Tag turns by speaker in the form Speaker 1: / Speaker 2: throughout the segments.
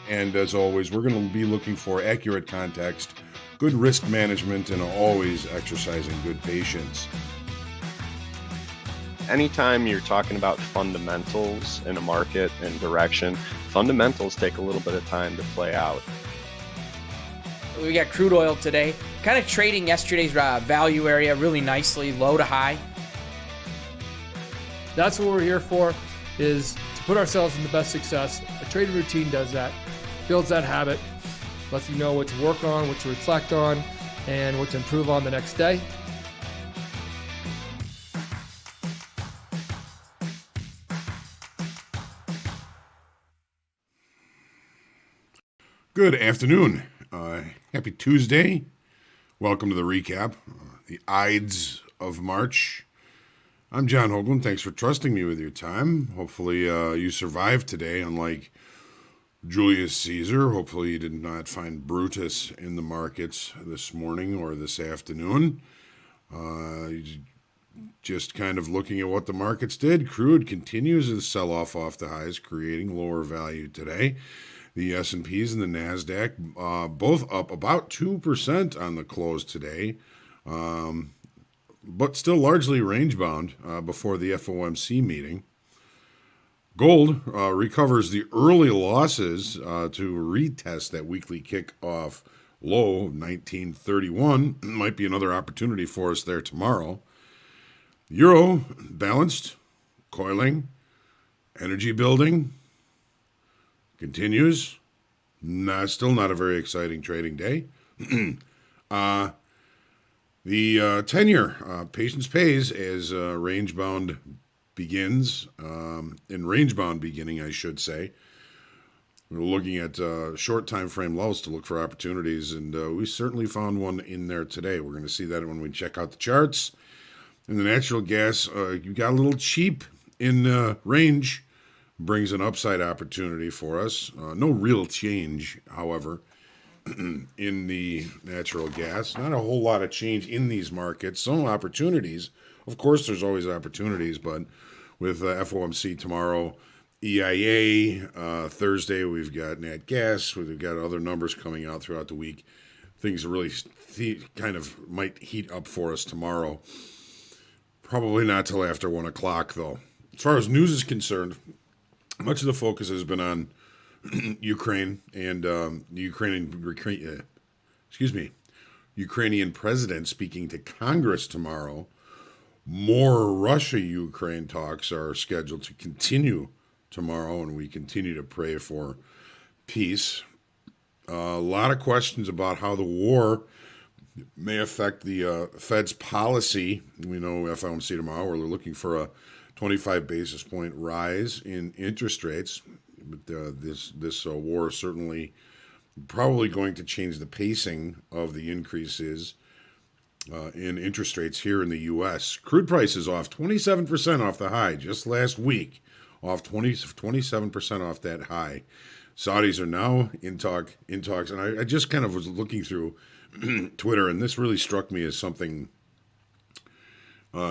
Speaker 1: And as always, we're going to be looking for accurate context, good risk management, and always exercising good patience.
Speaker 2: Anytime you're talking about fundamentals in a market and direction, fundamentals take a little bit of time to play out.
Speaker 3: We got crude oil today, kind of trading yesterday's value area really nicely, low to high.
Speaker 4: That's what we're here for, is to put ourselves in the best success. A trading routine does that, builds that habit, lets you know what to work on, what to reflect on, and what to improve on the next day.
Speaker 1: Good afternoon. Happy Tuesday. Welcome to the recap, the Ides of March. I'm John Hoagland. Thanks for trusting me with your time. Hopefully you survived today, unlike Julius Caesar. Hopefully you did not find Brutus in the markets this morning or this afternoon. Just kind of looking at what the markets did. Crude continues to sell off the highs, creating lower value today. The S&Ps and the NASDAQ both up about 2% on the close today, but still largely range-bound before the FOMC meeting. Gold recovers the early losses to retest that weekly kickoff low of 1931. Might be another opportunity for us there tomorrow. Euro balanced, coiling, energy building. Continues. Still not a very exciting trading day. The 10-year patience pays as range-bound begins. In range-bound beginning, I should say. We're looking at short time frame lows to look for opportunities, and we certainly found one in there today. We're going to see that when we check out the charts. And the natural gas, you got a little cheap in range. Brings an upside opportunity for us. No real change, however, in the natural gas. Not a whole lot of change in these markets. Some opportunities. Of course, there's always opportunities, but with FOMC tomorrow, EIA, Thursday, we've got nat gas. We've got other numbers coming out throughout the week. Things really kind of might heat up for us tomorrow. Probably not till after 1 o'clock, though. As far as news is concerned, much of the focus has been on Ukraine and the Ukrainian president speaking to Congress tomorrow. More Russia-Ukraine talks are scheduled to continue tomorrow, and we continue to pray for peace. A lot of questions about how the war may affect the Fed's policy. We know FOMC tomorrow, where they're looking for a 25 basis point rise in interest rates. But this war is certainly probably going to change the pacing of the increases in interest rates here in the U.S. Crude prices off 27% off the high just last week, off 27% off that high. Saudis are now in talks, and I just kind of was looking through Twitter, and this really struck me as something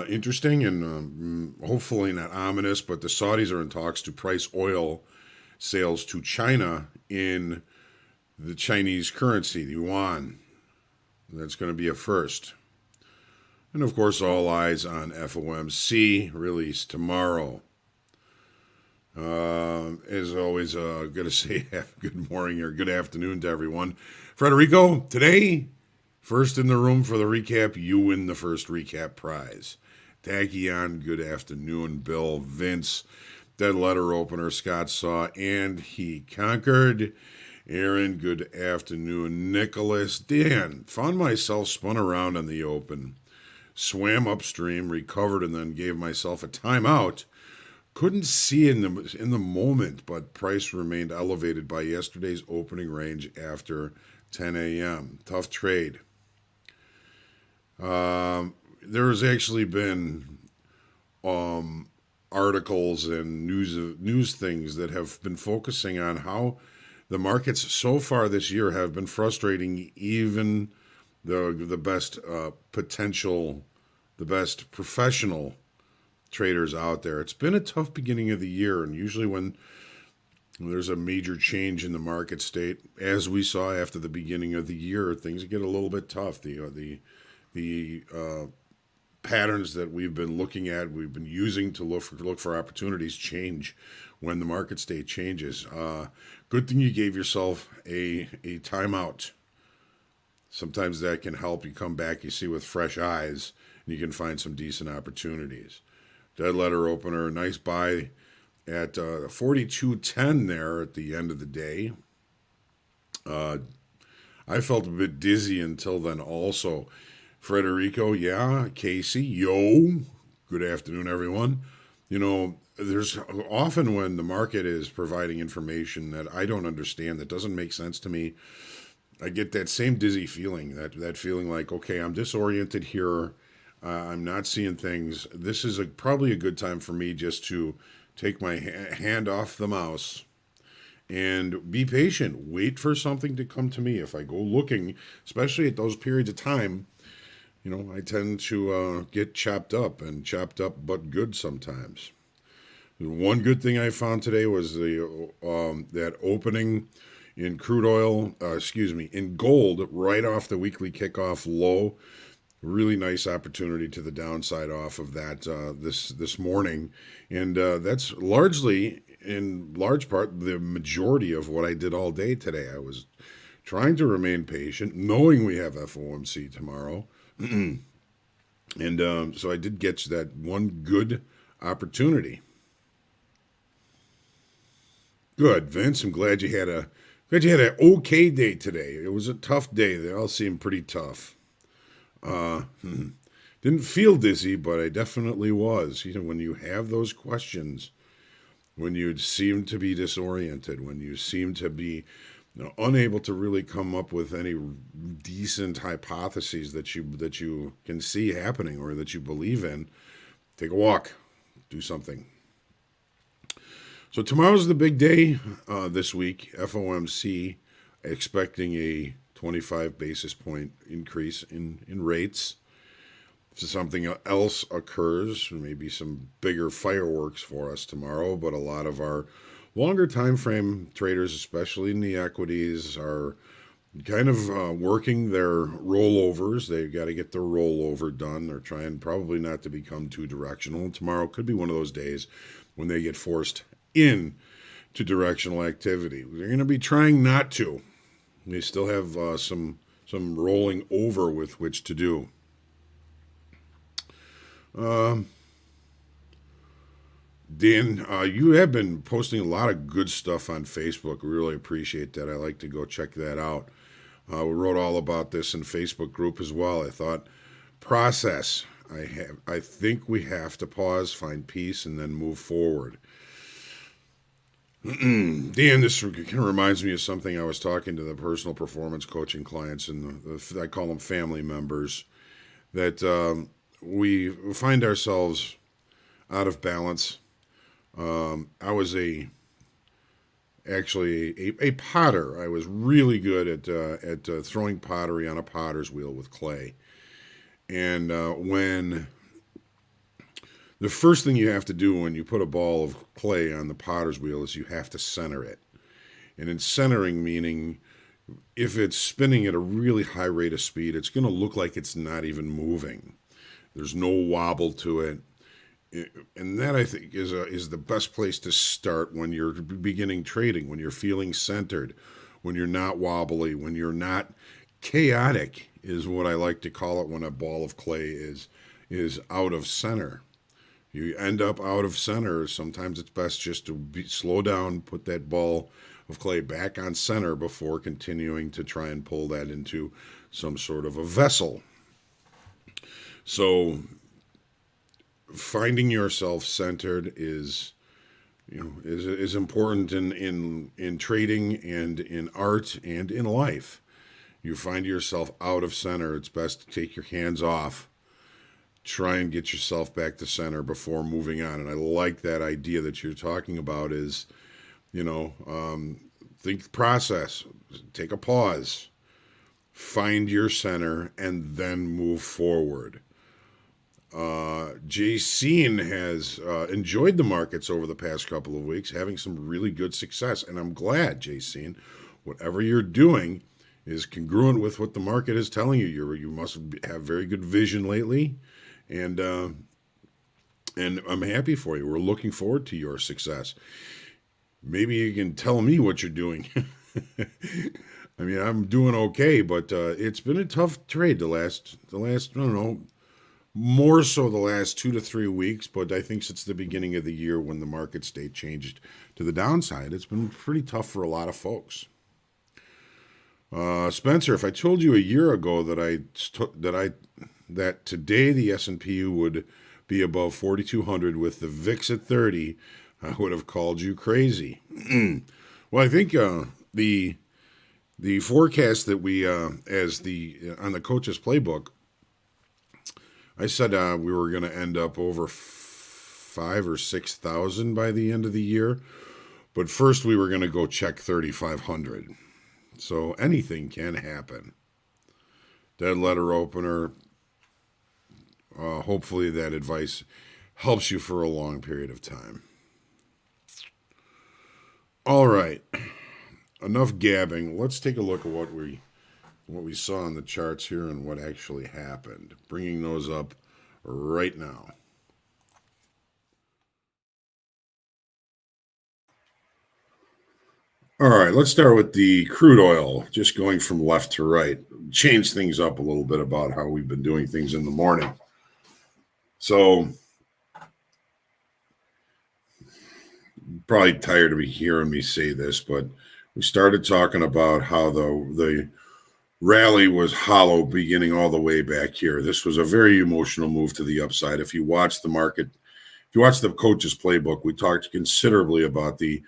Speaker 1: interesting and hopefully not ominous, but the Saudis are in talks to price oil sales to China in the Chinese currency, the yuan. That's going to be a first. And of course, all eyes on FOMC release tomorrow. As always, going to say good morning or good afternoon to everyone. Federico, today, first in the room for the recap, you win the first recap prize. Tachyon, good afternoon. Bill, Vince, dead letter opener, Scott saw, and he conquered. Aaron, good afternoon. Nicholas, Dan, found myself spun around on the open. Swam upstream, recovered, and then gave myself a timeout. Couldn't see in the moment, but price remained elevated by yesterday's opening range after 10 a.m. Tough trade. There's actually been articles and news things that have been focusing on how the markets so far this year have been frustrating even the best the best professional traders out there. It's been a tough beginning of the year, and usually when There's a major change in the market state, as we saw after the beginning of the year. Things get a little bit tough. The patterns that we've been looking at, we've been using to look for opportunities, change when the market state changes. Good thing you gave yourself a timeout. Sometimes that can help you come back, you see, with fresh eyes, and you can find some decent opportunities. Dead letter opener, nice buy at 42.10 there at the end of the day. I felt a bit dizzy until then also. Frederico, yeah. Casey, yo. Good afternoon, everyone. You know, there's often when the market is providing information that I don't understand, that doesn't make sense to me, I get that same dizzy feeling, that feeling like, okay, I'm disoriented here. I'm not seeing things. This is probably a good time for me just to take my hand off the mouse and be patient. Wait for something to come to me. If I go looking, especially at those periods of time, you know, I tend to get chopped up, and chopped up but good sometimes. One good thing I found today was that opening in crude oil, in gold, right off the weekly kickoff low. Really nice opportunity to the downside off of that this morning, and that's largely, in large part, the majority of what I did all day today. I was trying to remain patient, knowing we have FOMC tomorrow, and so I did get that one good opportunity. Good, Vince. I'm glad you had an okay day today. It was a tough day. They all seemed pretty tough. Didn't feel dizzy, but I definitely was. You know, when you have those questions, when you seem to be disoriented, when you seem to be, you know, unable to really come up with any decent hypotheses that you can see happening or that you believe in, take a walk, do something. So tomorrow's the big day this week. FOMC expecting a 25 basis point increase in rates. If something else occurs, maybe some bigger fireworks for us tomorrow, but a lot of our longer time frame traders, especially in the equities, are kind of working their rollovers. They've got to get their rollover done. They're trying probably not to become too directional. Tomorrow could be one of those days when they get forced in to directional activity. They're going to be trying not to. They still have some rolling over with which to do. Dan, you have been posting a lot of good stuff on Facebook. Really appreciate that. I like to go check that out. We wrote all about this in Facebook group as well. I thought, process. I think we have to pause, find peace, and then move forward. Dan, this kind of reminds me of something I was talking to the personal performance coaching clients, and I call them family members, that we find ourselves out of balance. I was actually a potter. I was really good at throwing pottery on a potter's wheel with clay. And when the first thing you have to do when you put a ball of clay on the potter's wheel is you have to center it. And in centering, meaning if it's spinning at a really high rate of speed, it's going to look like it's not even moving. There's no wobble to it. And that, I think, is the best place to start when you're beginning trading, when you're feeling centered, when you're not wobbly, when you're not chaotic, is what I like to call it when a ball of clay is out of center. You end up out of center. Sometimes it's best just to slow down, put that ball of clay back on center before continuing to try and pull that into some sort of a vessel. So finding yourself centered is important in trading and in art and in life. You find yourself out of center, it's best to take your hands off. Try and get yourself back to center before moving on. And I like that idea that you're talking about is, think process, take a pause, find your center, and then move forward. Jacene has enjoyed the markets over the past couple of weeks, having some really good success. And I'm glad, Jacene, whatever you're doing is congruent with what the market is telling you. You must have very good vision lately. And I'm happy for you. We're looking forward to your success. Maybe you can tell me what you're doing. I mean, I'm doing okay, but it's been a tough trade the last I don't know, more so the last 2 to 3 weeks. But I think since the beginning of the year, when the market state changed to the downside, it's been pretty tough for a lot of folks. Spencer, if I told you a year ago that today the S&P would be above 4,200 with the VIX at 30, I would have called you crazy. Well, I think the forecast that we as the on the coach's playbook, I said we were going to end up over 5,000 or 6,000 by the end of the year, but first we were going to go check 3,500. So anything can happen. Dead letter opener. Hopefully that advice helps you for a long period of time. All right. Enough gabbing. Let's take a look at what we saw on the charts here and what actually happened. Bringing those up right now. All right, let's start with the crude oil, just going from left to right. Change things up a little bit about how we've been doing things in the morning. So, probably tired of hearing me say this, but we started talking about how the rally was hollow beginning all the way back here. This was a very emotional move to the upside. If you watch the market, if you watch the coach's playbook, we talked considerably about the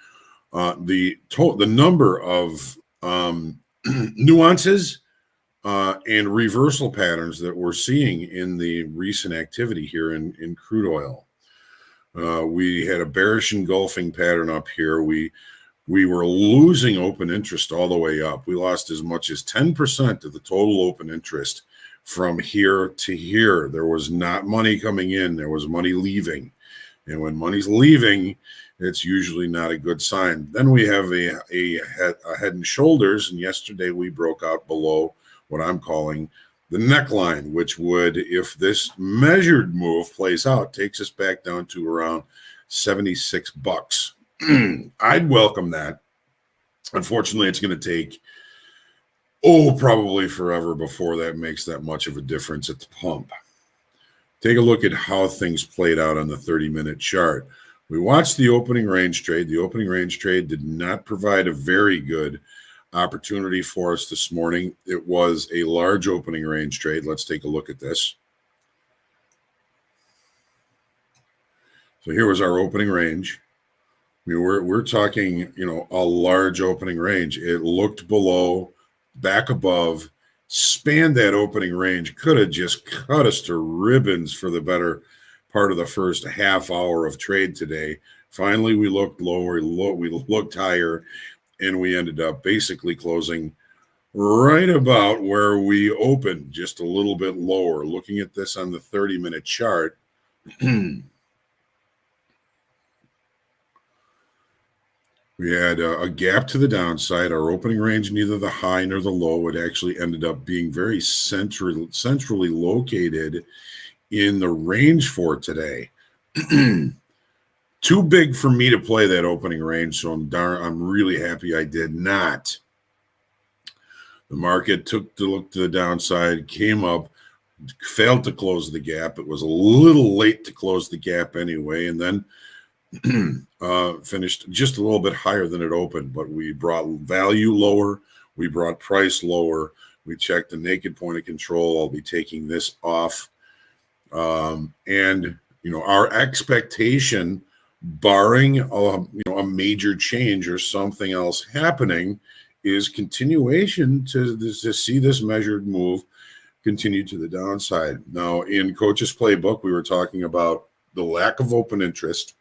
Speaker 1: number of nuances and reversal patterns that we're seeing in the recent activity here in crude oil. We had a bearish engulfing pattern up here. We were losing open interest all the way up. We lost as much as 10% of the total open interest from here to here. There was not money coming in. There was money leaving. And when money's leaving, it's usually not a good sign. Then we have a head and shoulders, and yesterday we broke out below what I'm calling the neckline, which would, if this measured move plays out, takes us back down to around $76. I'd welcome that. Unfortunately, it's going to take, probably forever before that makes that much of a difference at the pump. Take a look at how things played out on the 30-minute chart. We watched the opening range trade. The opening range trade did not provide a very good opportunity for us this morning. It was a large opening range trade. Let's take a look at this. So here was our opening range. We're talking, a large opening range. It looked below, back above, spanned that opening range, could have just cut us to ribbons for the better part of the first half hour of trade today. Finally, we looked lower, we looked higher, and we ended up basically closing right about where we opened, just a little bit lower. Looking at this on the 30-minute chart, we had a gap to the downside. Our opening range, neither the high nor the low, it actually ended up being very centrally located in the range for today. Too big for me to play that opening range, so I'm really happy I did not. The market took the look to the downside, came up, failed to close the gap. It was a little late to close the gap anyway, and then finished just a little bit higher than it opened, but we brought value lower, we brought price lower, we checked the naked point of control. I'll be taking this off. And our expectation, barring a major change or something else happening, is continuation to see this measured move continue to the downside. Now, in Coach's Playbook, we were talking about the lack of open interest,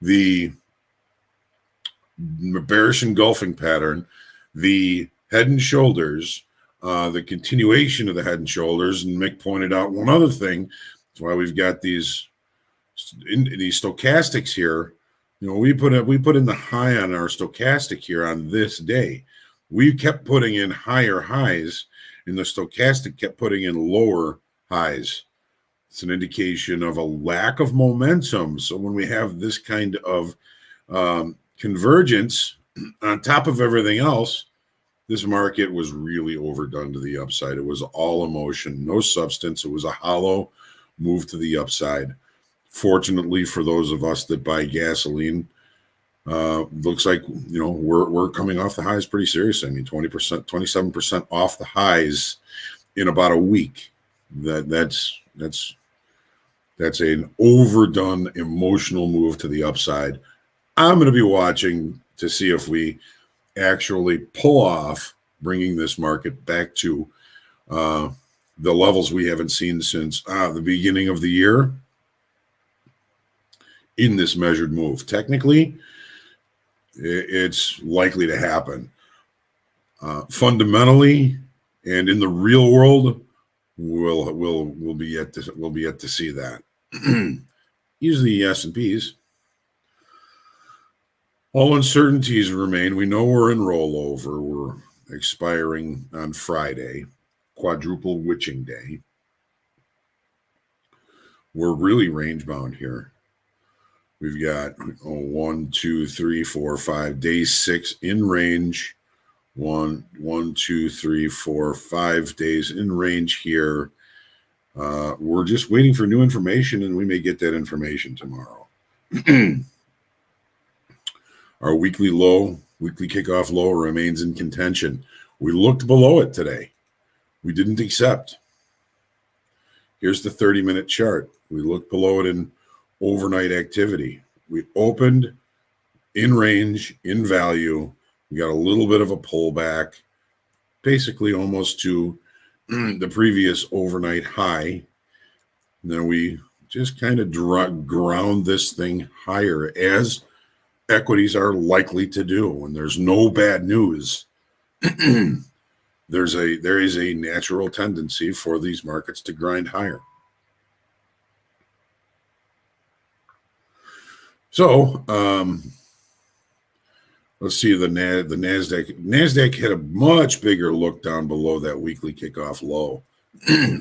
Speaker 1: the bearish engulfing pattern, the head and shoulders, the continuation of the head and shoulders. And Mick pointed out one other thing. That's why we've got these stochastics here. We put in the high on our stochastic here on this day. We kept putting in higher highs, and the stochastic kept putting in lower highs. It's an indication of a lack of momentum. So when we have this kind of convergence on top of everything else, this market was really overdone to the upside. It was all emotion, no substance. It was a hollow move to the upside. Fortunately for those of us that buy gasoline, looks like we're coming off the highs pretty seriously. I mean, 20%, 27% off the highs in about a week. That's an overdone emotional move to the upside. I'm going to be watching to see if we actually pull off bringing this market back to the levels we haven't seen since the beginning of the year in this measured move. Technically, it's likely to happen. Fundamentally, and in the real world, we'll be yet to see that. Usually S&Ps. All uncertainties remain. We know we're in rollover. We're expiring on Friday, quadruple witching day. We're really range bound here. We've got 1, 2, 3, 4, 5 days 6 in range. 1, 2, 3, 4, 5 days in range here. We're just waiting for new information, and we may get that information tomorrow. Our weekly kickoff low remains in contention. We looked below it today. We didn't accept. Here's the 30-minute chart. We looked below it in overnight activity. We opened in range, in value. We got a little bit of a pullback, basically almost to the previous overnight high. And then we just kind of ground this thing higher, as equities are likely to do. When there's no bad news, there is a natural tendency for these markets to grind higher. So let's see the Nasdaq. Nasdaq had a much bigger look down below that weekly kickoff low.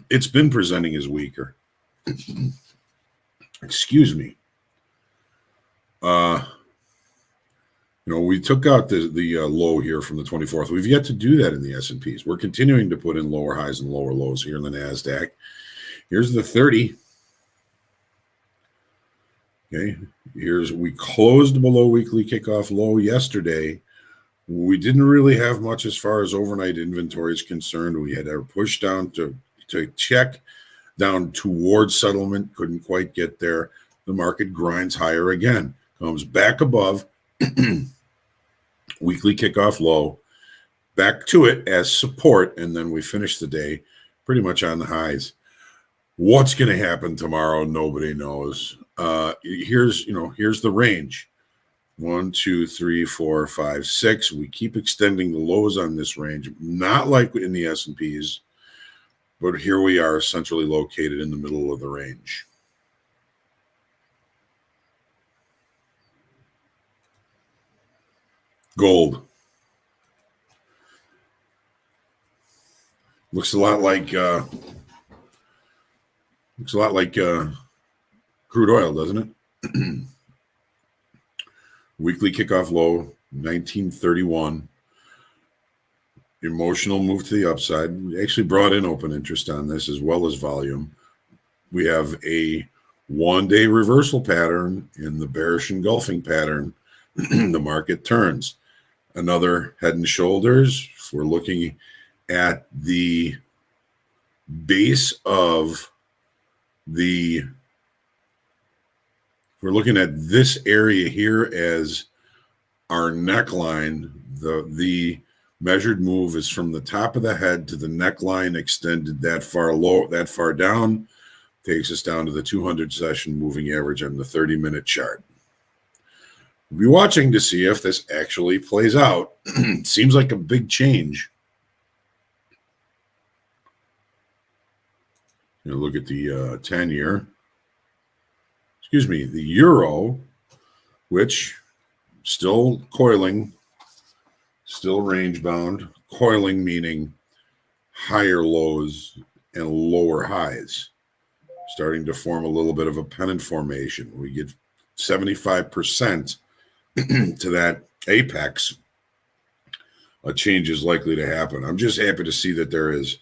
Speaker 1: It's been presenting as weaker. Excuse me. We took out the low here from the 24th. We've yet to do that in the S&Ps. We're continuing to put in lower highs and lower lows here in the Nasdaq. Here's the 30. Okay, we closed below weekly kickoff low yesterday. We didn't really have much as far as overnight inventory is concerned. We had our push down to check down towards settlement, couldn't quite get there. The market grinds higher again, comes back above weekly kickoff low, back to it as support, and then we finish the day pretty much on the highs. What's going to happen tomorrow? Nobody knows. Here's the range. 1, 2, 3, 4, 5, 6. We keep extending the lows on this range, not like in the S&Ps, but here we are centrally located in the middle of the range. Gold. Looks a lot like crude oil, doesn't it? Weekly kickoff low, 1931. Emotional move to the upside. We actually brought in open interest on this as well as volume. We have a one-day reversal pattern in the bearish engulfing pattern. The market turns. Another head and shoulders. If we're looking at the base of we're looking at this area here as our neckline. The measured move is from the top of the head to the neckline, extended that far down, takes us down to the 200 session moving average on the 30-minute chart. We'll be watching to see if this actually plays out. Seems like a big change. Look at the 10-year. the euro, which still coiling, still range bound. Coiling meaning higher lows and lower highs, starting to form a little bit of a pennant formation. We get 75% to that apex. A change is likely to happen. I'm just happy to see that there is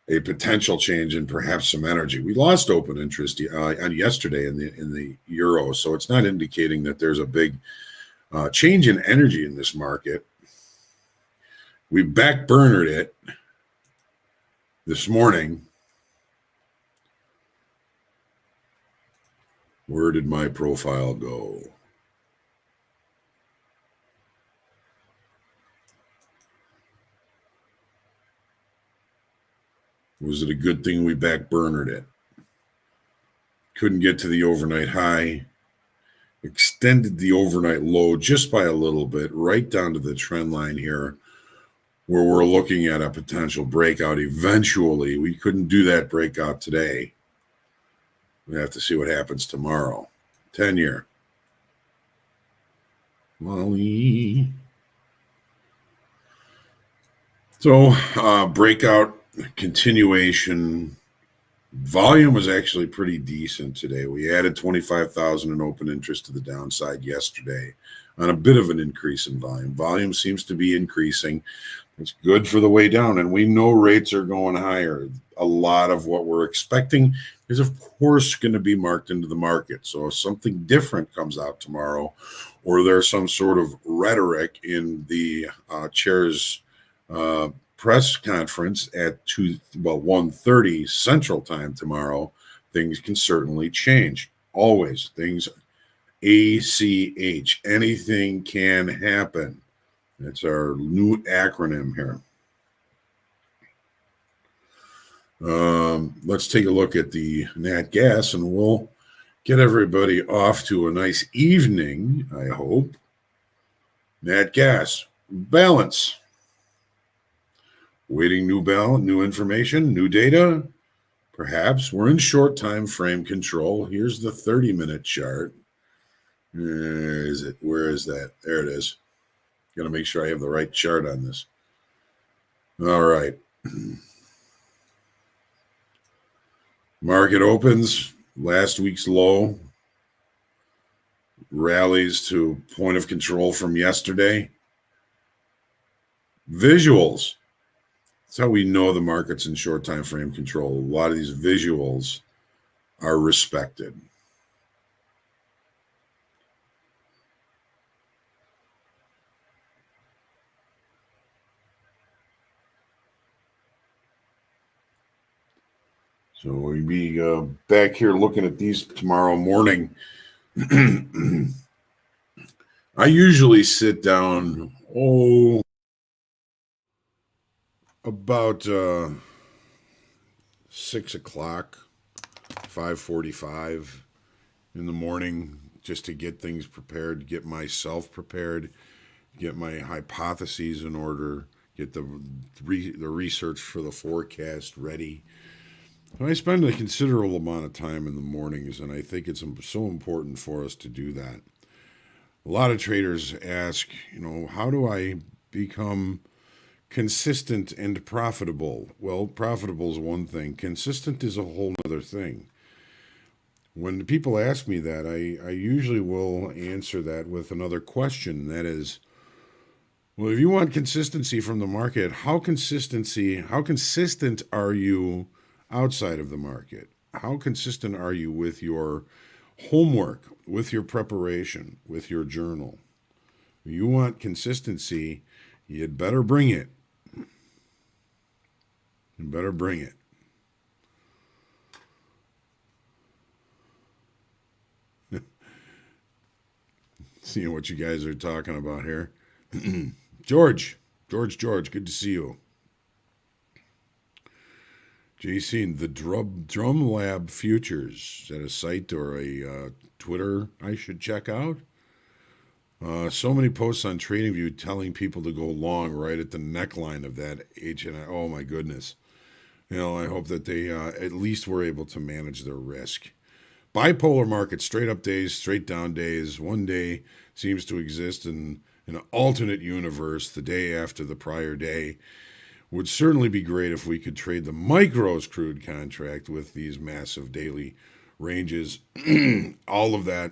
Speaker 1: a potential change in perhaps some energy. We lost open interest on yesterday in the euro, so it's not indicating that there's a big change in energy in this market. We backburnered it this morning. Where did my profile go? Was it a good thing we backburnered it? Couldn't get to the overnight high. Extended the overnight low just by a little bit, right down to the trend line here, where we're looking at a potential breakout eventually. We couldn't do that breakout today. We have to see what happens tomorrow. 10-year. Molly. So breakout continuation. Volume was actually pretty decent today. We added 25,000 in open interest to the downside yesterday on a bit of an increase in volume. Volume seems to be increasing. It's good for the way down, and we know rates are going higher. A lot of what we're expecting is, of course, going to be marked into the market. So if something different comes out tomorrow, or there's some sort of rhetoric in the chair's press conference at 1:30 Central Time tomorrow, things can certainly change. Always things, ACH, anything can happen. That's our new acronym here. Let's take a look at the nat gas, and we'll get everybody off to a nice evening, I hope. Nat gas balance. Waiting new information, new data. Perhaps we're in short time frame control. Here's the 30-minute chart. Where is that? There it is. Got to make sure I have the right chart on this. All right. Market opens. Last week's low. Rallies to point of control from yesterday. Visuals. That's how we know the market's in short time frame control. A lot of these visuals are respected. So we'll be back here looking at these tomorrow morning. I usually sit down, about 6 o'clock, 5:45 in the morning, just to get things prepared, get myself prepared, get my hypotheses in order, get the research for the forecast ready. So I spend a considerable amount of time in the mornings, and I think it's so important for us to do that. A lot of traders ask, how do I become consistent and profitable? Well, profitable is one thing. Consistent is a whole other thing. When people ask me that, I usually will answer that with another question. That is, well, if you want consistency from the market, how consistent are you outside of the market? How consistent are you with your homework, with your preparation, with your journal? If you want consistency, you'd better bring it. You better bring it. Seeing what you guys are talking about here. George, good to see you. JC, the Drum Lab Futures, is that a site or a Twitter I should check out? So many posts on TradingView telling people to go long right at the neckline of that HNI. Oh my goodness. I hope that they at least were able to manage their risk. Bipolar market, straight up days, straight down days. One day seems to exist in an alternate universe the day after the prior day. Would certainly be great if we could trade the micros crude contract with these massive daily ranges. All of that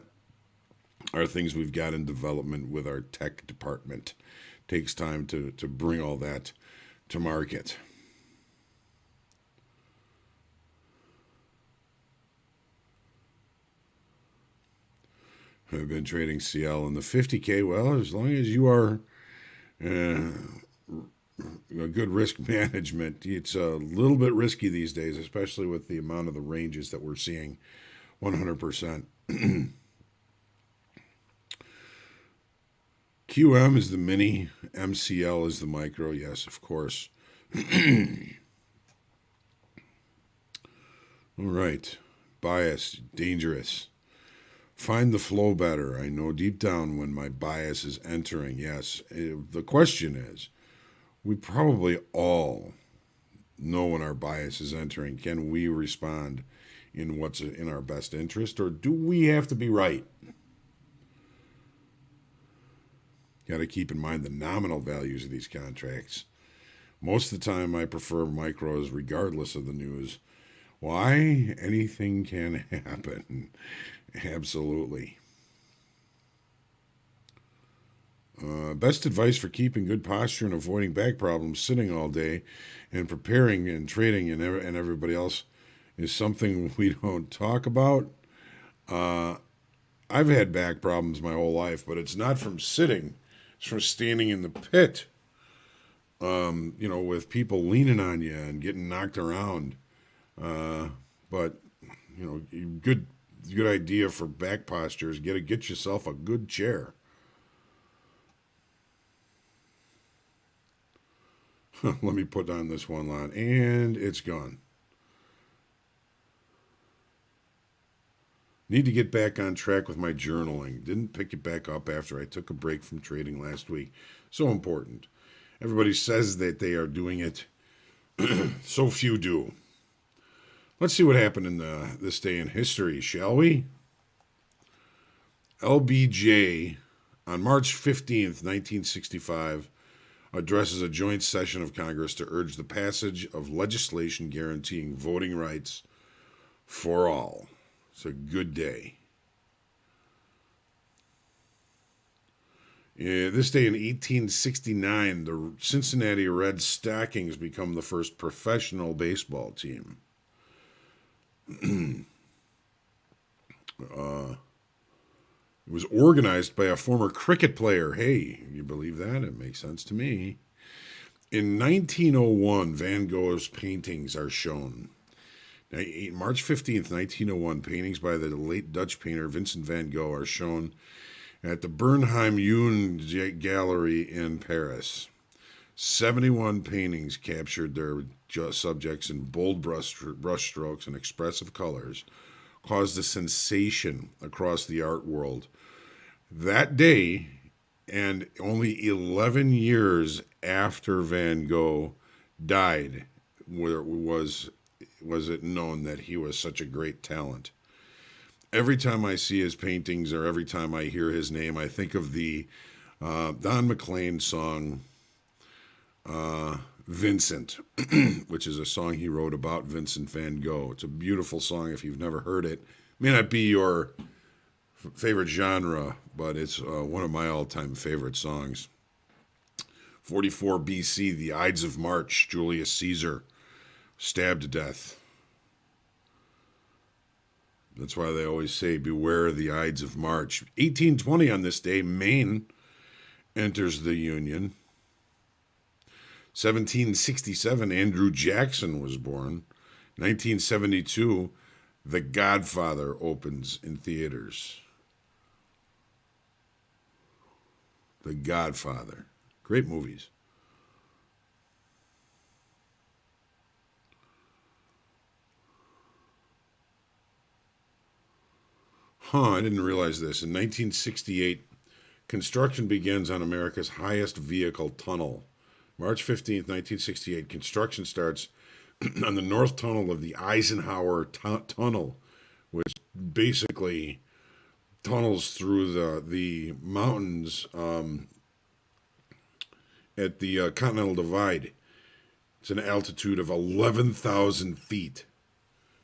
Speaker 1: are things we've got in development with our tech department. Takes time to bring all that to market. I've been trading CL in the 50K. Well, as long as you are a good risk management, it's a little bit risky these days, especially with the amount of the ranges that we're seeing. 100%. QM is the mini, MCL is the micro. Yes, of course. All right. Bias, dangerous. Find the flow better. I know deep down when my bias is entering. Yes. The question is, we probably all know when our bias is entering. Can we respond in what's in our best interest, or do we have to be right? Got to keep in mind the nominal values of these contracts. Most of the time, I prefer micros regardless of the news. Why? Anything can happen. Absolutely. Best advice for keeping good posture and avoiding back problems sitting all day and preparing and trading and everybody else is something we don't talk about. I've had back problems my whole life, but it's not from sitting. It's from standing in the pit, with people leaning on you and getting knocked around. But good idea for back posture is get yourself a good chair. Let me put on this one line, and it's gone. Need to get back on track with my journaling. Didn't pick it back up after I took a break from trading last week. So important. Everybody says that they are doing it. So few do. Let's see what happened in this day in history, shall we? LBJ, on March 15th, 1965, addresses a joint session of Congress to urge the passage of legislation guaranteeing voting rights for all. It's a good day. This day in 1869, the Cincinnati Red Stockings become the first professional baseball team. It was organized by a former cricket player. Hey, you believe that? It makes sense to me. In 1901, Van Gogh's paintings are shown. March 15th, 1901, paintings by the late Dutch painter Vincent van Gogh are shown at the Bernheim Youn Gallery in Paris. 71 paintings captured their subjects in bold brushstrokes and expressive colors, caused a sensation across the art world. That day, and only 11 years after Van Gogh died, was it known that he was such a great talent. Every time I see his paintings or every time I hear his name, I think of the Don McLean song, Vincent, which is a song he wrote about Vincent van Gogh. It's a beautiful song if you've never heard it. It may not be your favorite genre, but it's one of my all-time favorite songs. 44 BC, the Ides of March, Julius Caesar stabbed to death. That's why they always say, beware the Ides of March. 1820 on this day, Maine enters the Union. 1767, Andrew Jackson was born. 1972, The Godfather opens in theaters. The Godfather. Great movies. I didn't realize this. In 1968, construction begins on America's highest vehicle tunnel. March 15th, 1968, construction starts on the North Tunnel of the Eisenhower Tunnel, which basically tunnels through the mountains at the Continental Divide. It's an altitude of 11,000 feet,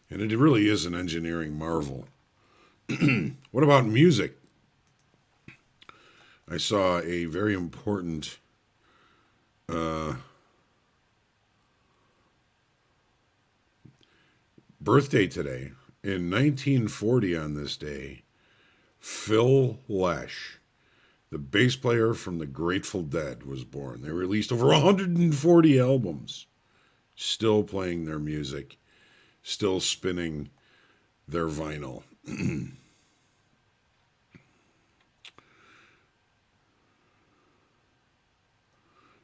Speaker 1: and it really is an engineering marvel. What about music? I saw a very important birthday today. In 1940, on this day, Phil Lesh, the bass player from the Grateful Dead, was born. They released over 140 albums, still playing their music, still spinning their vinyl.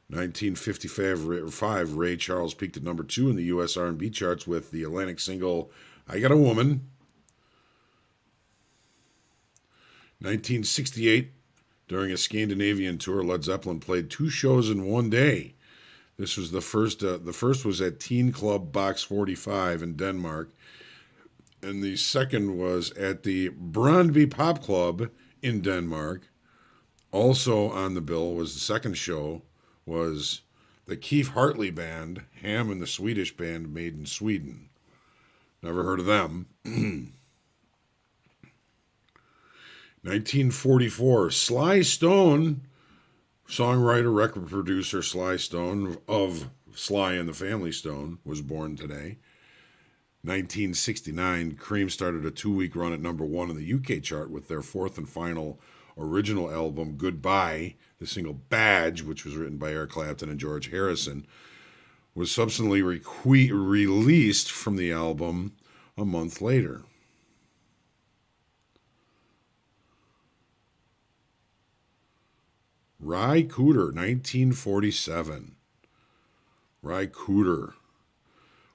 Speaker 1: 1955, Ray Charles peaked at number 2 in the U.S. R&B charts with the Atlantic single "I Got a Woman." 1968, during a Scandinavian tour, Led Zeppelin played 2 shows in one day. This was the first. The first was at Teen Club Box 45 in Denmark, and the second was at the Brøndby Pop Club in Denmark. Also on the bill was the second show was the Keith Hartley Band, Ham and the Swedish Band, made in Sweden. Never heard of them. 1944, Sly Stone, songwriter, record producer Sly Stone of Sly and the Family Stone, was born today. 1969, Cream started a 2-week run at number 1 in the UK chart with their 4th and final original album, Goodbye. The single Badge, which was written by Eric Clapton and George Harrison, was subsequently released from the album a month later. Ry Cooder, 1947. Ry Cooder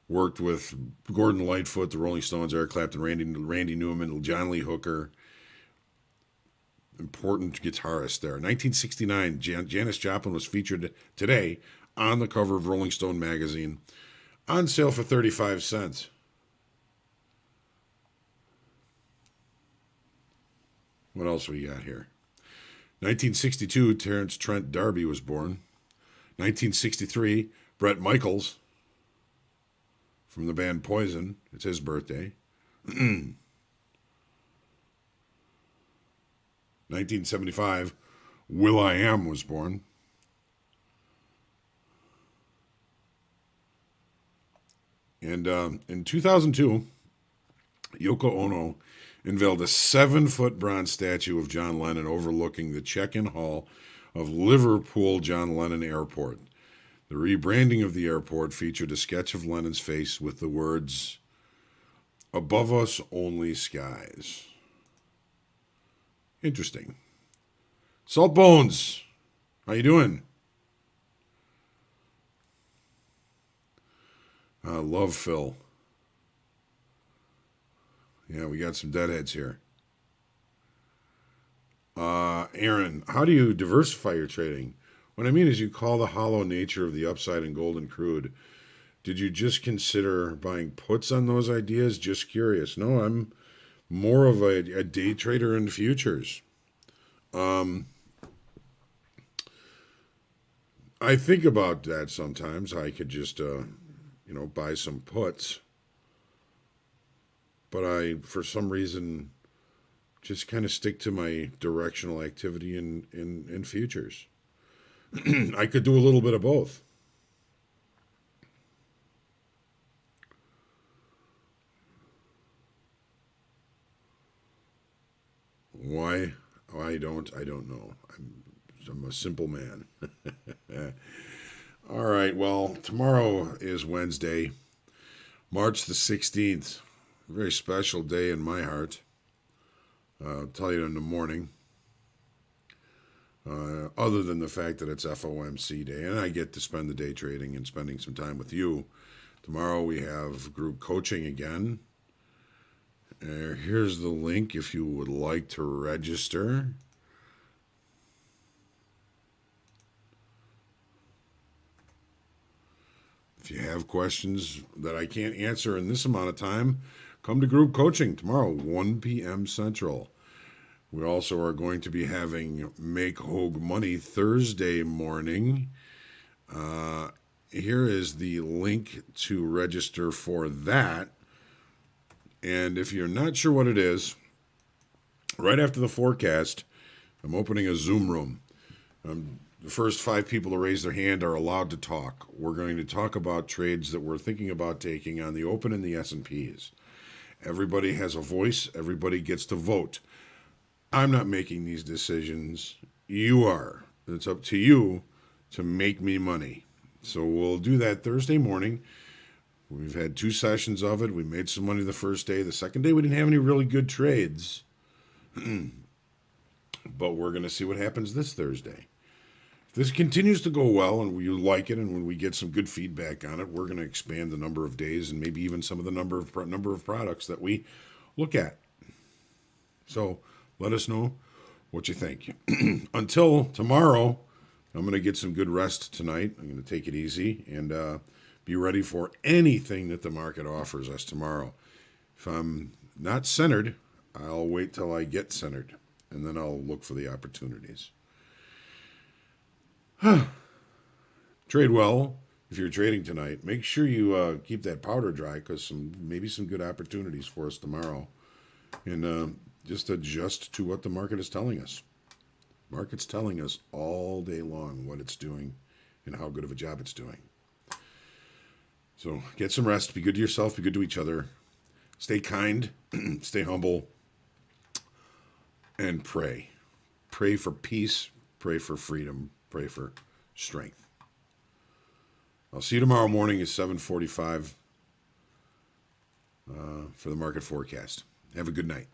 Speaker 1: worked with Gordon Lightfoot, the Rolling Stones, Eric Clapton, Randy Newman, John Lee Hooker. Important guitarist there. 1969, Janis Joplin was featured today on the cover of Rolling Stone magazine, on sale for 35 cents. What else we got here? 1962, Terrence Trent D'Arby was born. 1963, Bret Michaels from the band Poison. It's his birthday. 1975, will.i.am was born. And in 2002, Yoko Ono unveiled a 7-foot bronze statue of John Lennon overlooking the check-in hall of Liverpool John Lennon Airport. The rebranding of the airport featured a sketch of Lennon's face with the words, "Above us only skies." Interesting. Salt Bones, how you doing? I love Phil. Yeah, we got some deadheads here. Aaron, how do you diversify your trading? What I mean is you call the hollow nature of the upside in gold and crude. Did you just consider buying puts on those ideas? Just curious. No, I'm more of a day trader in futures. I think about that sometimes. I could just, buy some puts. But I, for some reason, just kind of stick to my directional activity in futures. I could do a little bit of both. Why I don't know. I'm a simple man. All right, well, tomorrow is Wednesday, March the 16th. A very special day in my heart. I'll tell you in the morning. Other than the fact that it's FOMC day, and I get to spend the day trading and spending some time with you. Tomorrow we have group coaching again. Here's the link if you would like to register. If you have questions that I can't answer in this amount of time, come to group coaching tomorrow, 1 p.m. Central. We also are going to be having Make Hogue Money Thursday morning. Here is the link to register for that. And if you're not sure what it is, right after the forecast, I'm opening a Zoom room. The first 5 people to raise their hand are allowed to talk. We're going to talk about trades that we're thinking about taking on the open and the S&Ps. Everybody has a voice. Everybody gets to vote. I'm not making these decisions. You are. It's up to you to make me money. So we'll do that Thursday morning. We've had 2 sessions of it. We made some money the first day. The second day, we didn't have any really good trades. But we're going to see what happens this Thursday. If this continues to go well and you like it, and when we get some good feedback on it, we're going to expand the number of days and maybe even some of the number of products that we look at. So let us know what you think. Until tomorrow, I'm going to get some good rest tonight. I'm going to take it easy and be ready for anything that the market offers us tomorrow. If I'm not centered, I'll wait till I get centered, and then I'll look for the opportunities. Trade well. If you're trading tonight, make sure you keep that powder dry, because maybe some good opportunities for us tomorrow. And just adjust to what the market is telling us. Market's telling us all day long what it's doing and how good of a job it's doing. So get some rest. Be good to yourself. Be good to each other. Stay kind. Stay humble. And pray. Pray for peace. Pray for freedom. Pray for strength. I'll see you tomorrow morning at 7:45 for the market forecast. Have a good night.